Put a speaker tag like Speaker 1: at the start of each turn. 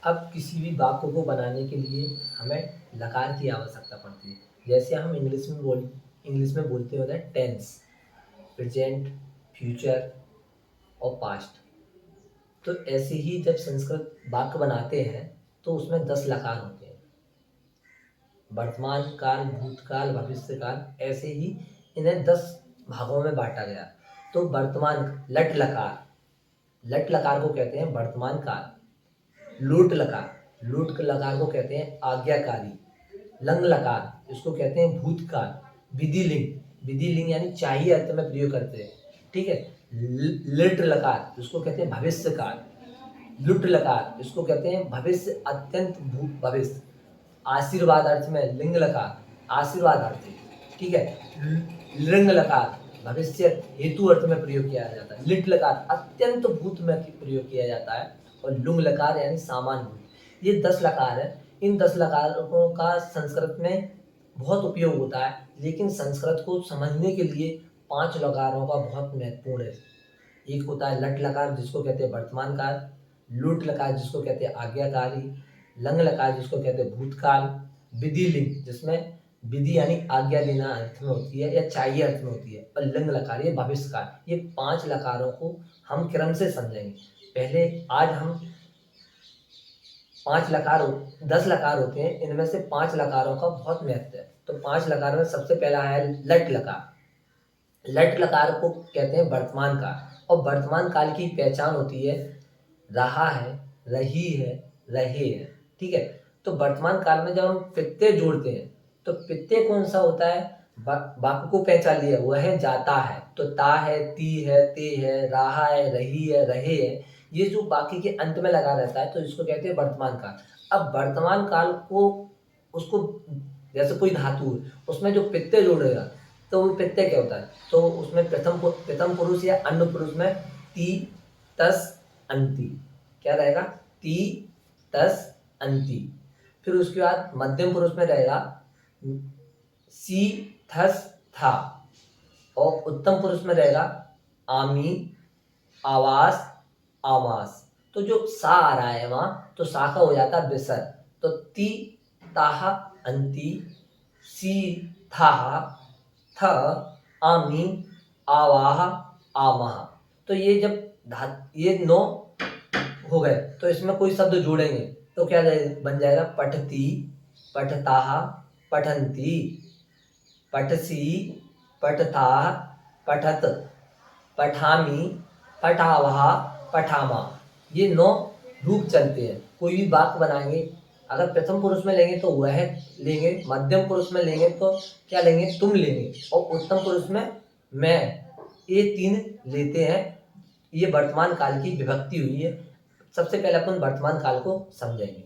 Speaker 1: अब किसी भी वाक्य को बनाने के लिए हमें लकार की आवश्यकता पड़ती है। जैसे हम इंग्लिश में बोलते होते हैं टेंस, प्रेजेंट, फ्यूचर और पास्ट। तो ऐसे ही जब संस्कृत वाक्य बनाते हैं तो उसमें 10 लकार होते हैं। वर्तमान काल, भूतकाल, भविष्य काल, ऐसे ही इन्हें 10 भागों में बांटा गया। तो वर्तमान लट लकार को कहते हैं वर्तमान काल। लोट लकार को कहते हैं आज्ञाकारी। लंग लकार इसको कहते हैं भूतकाल। विधि लिंग यानी चाहिए अर्थ में प्रयोग करते हैं, ठीक है। लिट लकार इसको कहते हैं भविष्य काल। लुट लकार इसको कहते हैं भविष्य, अत्यंत भविष्य। आशीर्वाद अर्थ में लिंग लकार आशीर्वादार्थी, ठीक है। लिंग लकार भविष्य हेतु अर्थ में प्रयोग किया जाता है। लिट लकार अत्यंत भूत में प्रयोग किया जाता है। और लुंग लकार यानी सामान्य भूत। ये 10 लकार है। इन 10 लकारों का संस्कृत में बहुत उपयोग होता है, लेकिन संस्कृत को समझने के लिए 5 लकारों का बहुत महत्वपूर्ण है। एक होता है लट लकार जिसको कहते हैं वर्तमान काल, लुट लकार जिसको कहते हैं आज्ञाकारी, लंग लकार जिसको कहते हैं भूतकाल, विधि लिंग जिसमें विधि यानी आज्ञा देना अर्थ में होती है या चाहिए अर्थ में होती है, और लिंग लकार ये भविष्य काल। ये 5 लकारों को हम क्रम से समझेंगे। पहले आज हम 10 लकार होते हैं, इनमें से 5 लकारों का बहुत महत्व है। तो 5 लकार में सबसे पहला है लट लकार। लट लकार को कहते हैं वर्तमान काल, और वर्तमान काल की पहचान होती है रहा है, रही है, रहे है, ठीक है। तो वर्तमान काल में जब हम प्रत्यय जोड़ते हैं तो प्रत्यय कौन सा होता है, वाक्य को पहचान लिया, वह है जाता है। तो ता है, ती है, ते है, रहा है, रही है, रहे है, ये जो वाक्य के अंत में लगा रहता है तो इसको कहते हैं वर्तमान काल। अब वर्तमान काल को उसको जैसे कोई धातु है उसमें जो प्रत्यय जोड़ेगा तो वो प्रत्यय क्या होता है, तो उसमें प्रथम पुरुष या अन्य पुरुष में ती तस अंति क्या रहेगा, ती तस अंति। फिर उसके बाद मध्यम पुरुष में रहेगा सी थस था, और उत्तम पुरुष में रहेगा आमी, आवास, आमास। तो जो सा आ रहा है वहां, तो सा का हो जाता है विसर्ग। तो ती ताहा अंति, सी था, थ, आमी, आवाह, आमाह। तो ये जब ये 9 हो गए तो इसमें कोई शब्द जोड़ेंगे तो क्या बन जाएगा, पठती, पठताह, पठंती, पठसी, पठताह, पठत, पठामी, पठावह, पठामा। ये 9 रूप चलते हैं। कोई भी वाक्य बनाएंगे अगर प्रथम पुरुष में लेंगे तो वह लेंगे, मध्यम पुरुष में लेंगे तो क्या लेंगे, तुम लेंगे, और उत्तम पुरुष में मैं, ये 3 लेते हैं। ये वर्तमान काल की विभक्ति हुई है। सबसे पहले अपन वर्तमान काल को समझेंगे।